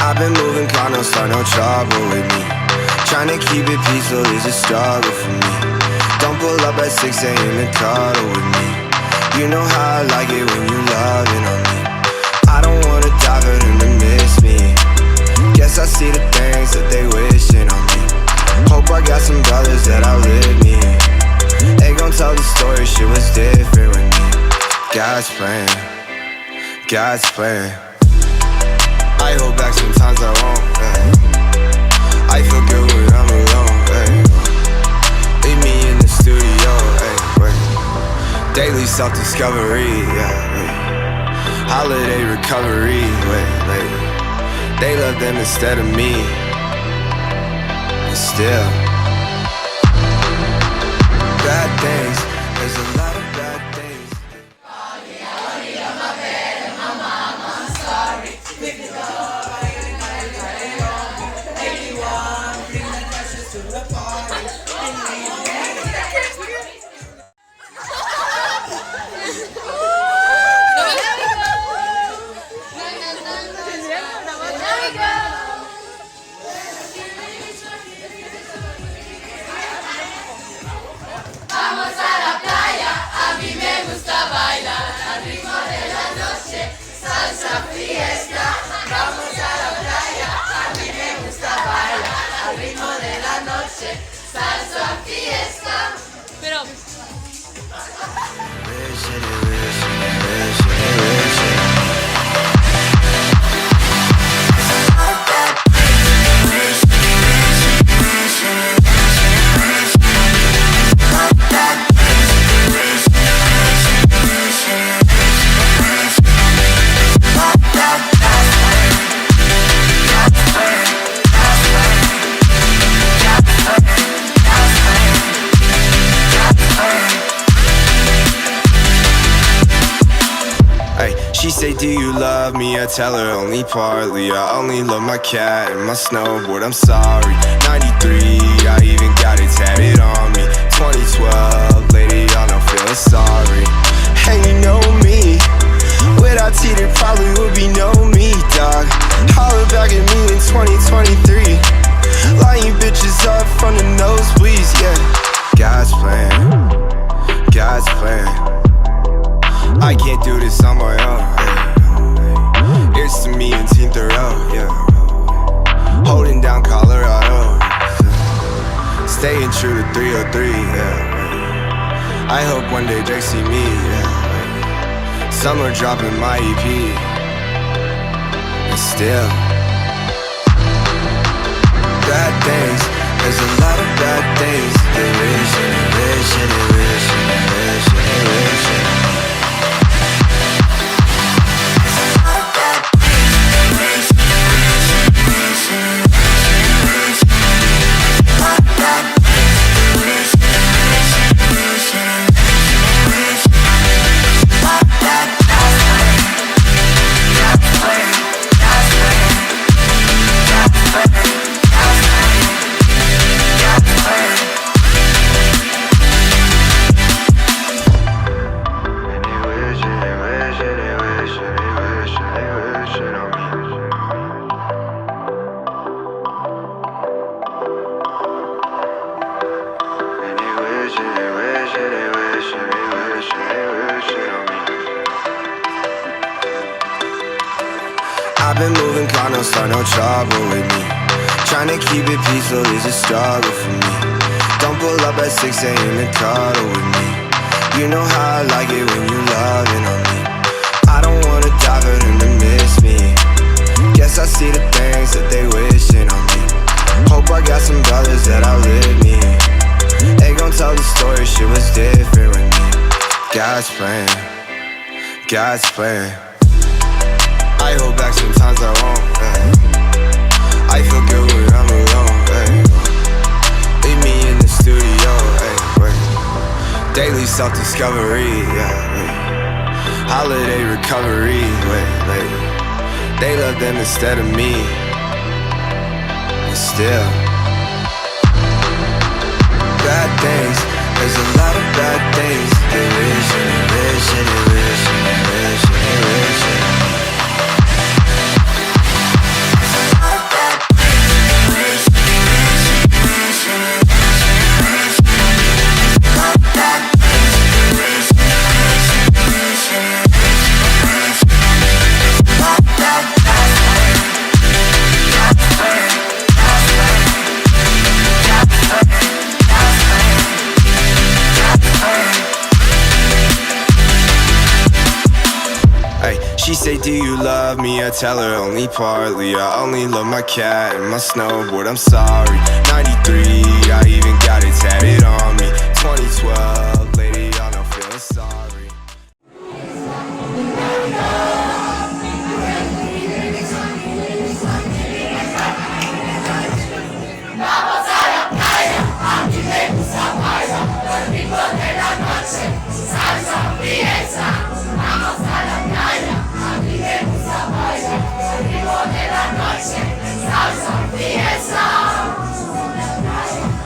I've been moving calm, don't start no trouble with me. Trying to keep it peaceful is a struggle for me. Don't pull up at 6 a.m. and cuddle with me. You know how I like it when you loving on me. I don't wanna die for them to miss me. Guess I see the things that they wishing on me. Hope I got some brothers that outlive me. They gon' tell the story, shit was different with me. God's plan, God's plan. I hold back sometimes I won't, I feel good when I'm alone, leave me in the studio, daily self-discovery, holiday recovery, they love them instead of me, and still bad things, there's a lot of bad things. She say, do you love me? I tell her only partly. I only love my cat and my snowboard, I'm sorry. 93, I even got it tatted on me. 2012, lady, y'all not feeling sorry. And you know me, without T there probably would be no me, dog. Holler back at me in 2023. Line you bitches up from the nosebleeds, yeah. God's plan, God's plan. I can't do this on my own, It's to me and Team Thoreau, yeah. Holding down Colorado, staying true to 303, yeah. I hope one day Drake see me, yeah. Summer dropping my EP, and still bad things, there's a lot of bad things. They wish and they wish and they wish and they wish and they wish and I've been moving calm, don't start no trouble with me. Trying to keep it peaceful is a struggle for me. Don't pull up at 6 a.m. and cuddle with me. You know how I like it when you loving on me. I don't wanna die for them to miss me. Guess I see the things that they wishing on me. Hope I got some brothers that outlive me. They gon' tell the story, shit was different with me. God's plan, God's plan. I hold back sometimes I won't, I feel good when I'm alone, leave me in the studio, daily self-discovery, holiday recovery, they love them instead of me, and still bad things, there's a lot of bad things. They wish and they wish and they wish and they wish and they wish and she say, do you love me? I tell her only partly. I only love my cat and my snowboard, I'm sorry. 93, I even got it tatted on me. 2012, lady, y'all know feeling sorry. Vamos a la playa, a mí me gusta bailar, los ritmos de la noche, salsa, fiesta. Vamos a la playa, a mí me gusta bailar, los ritmos de la noche, salsa, fiesta.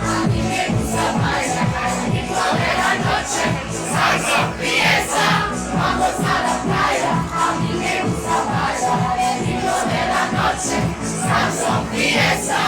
A mí me gusta bailar, los ritmos de la noche, salsa, fiesta. Vamos a la playa, a mí me gusta bailar, los ritmos de la noche, salsa, fiesta.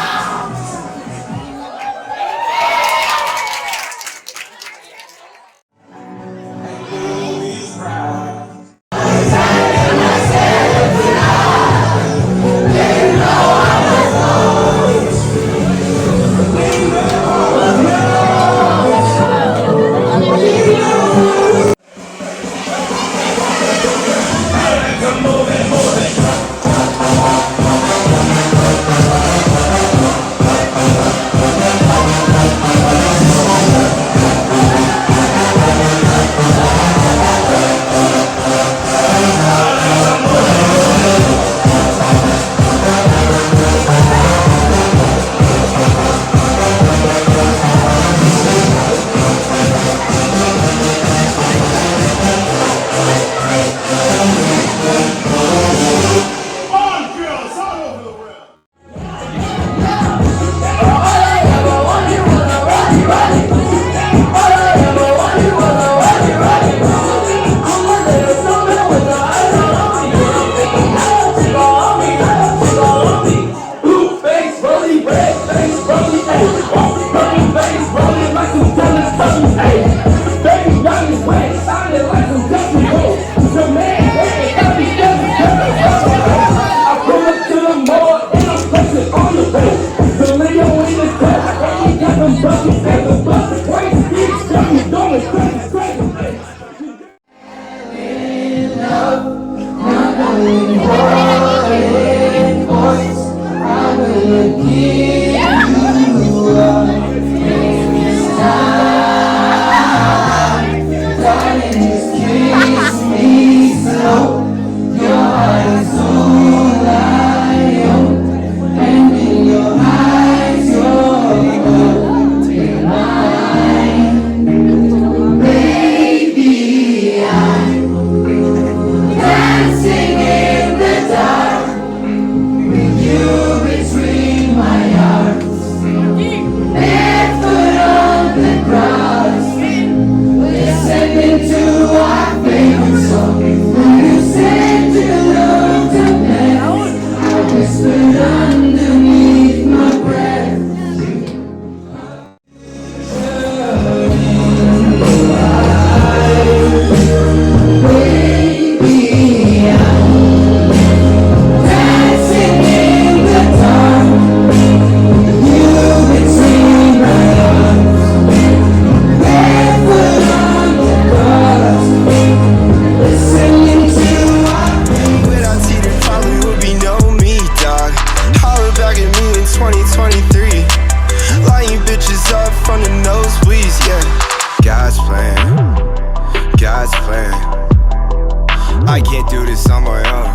I can't do this on my own.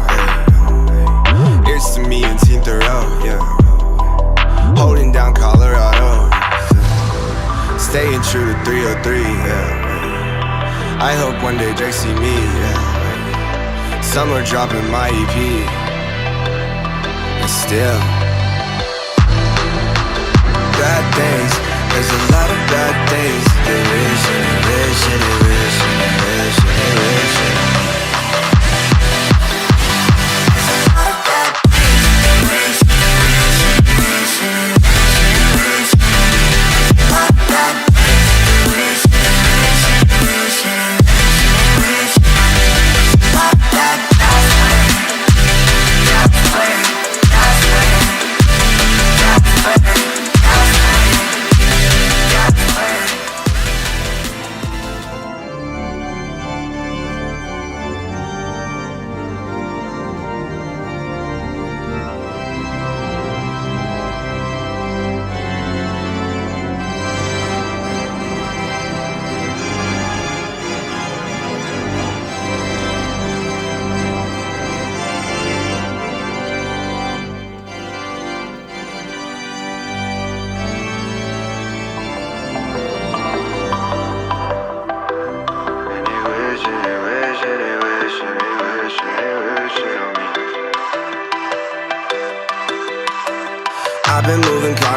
It's to me and Team Thoreau, yeah. Holding down Colorado, staying true to 303, yeah. I hope one day Drake see me, yeah. Summer dropping my EP, and still bad things, there's a lot of bad things. They wish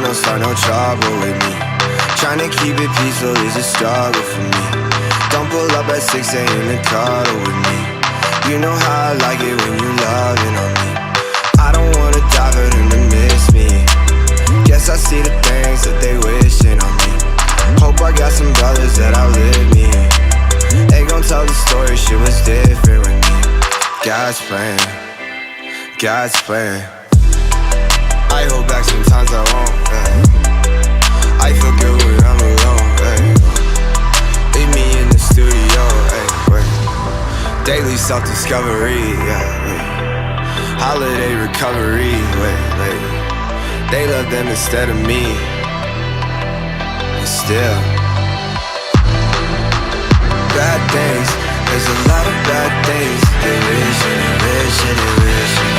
don't start no trouble with me. Tryna keep it peaceful is a struggle for me. Don't pull up at 6 a.m. to cuddle with me. You know how I like it when you loving on me. I don't wanna die for them to miss me. Guess I see the things that they wishing on me. Hope I got some brothers that outlive me. They gon' tell the story, shit was different with me. God's plan, God's plan. I hold back sometimes I won't, yeah. I feel good when I'm alone, hey. Leave me in the studio, hey, wait. Daily self-discovery, yeah, wait. Holiday recovery, wait. They love them instead of me. And still bad things, there's a lot of bad things. They wish and they wish and they wish.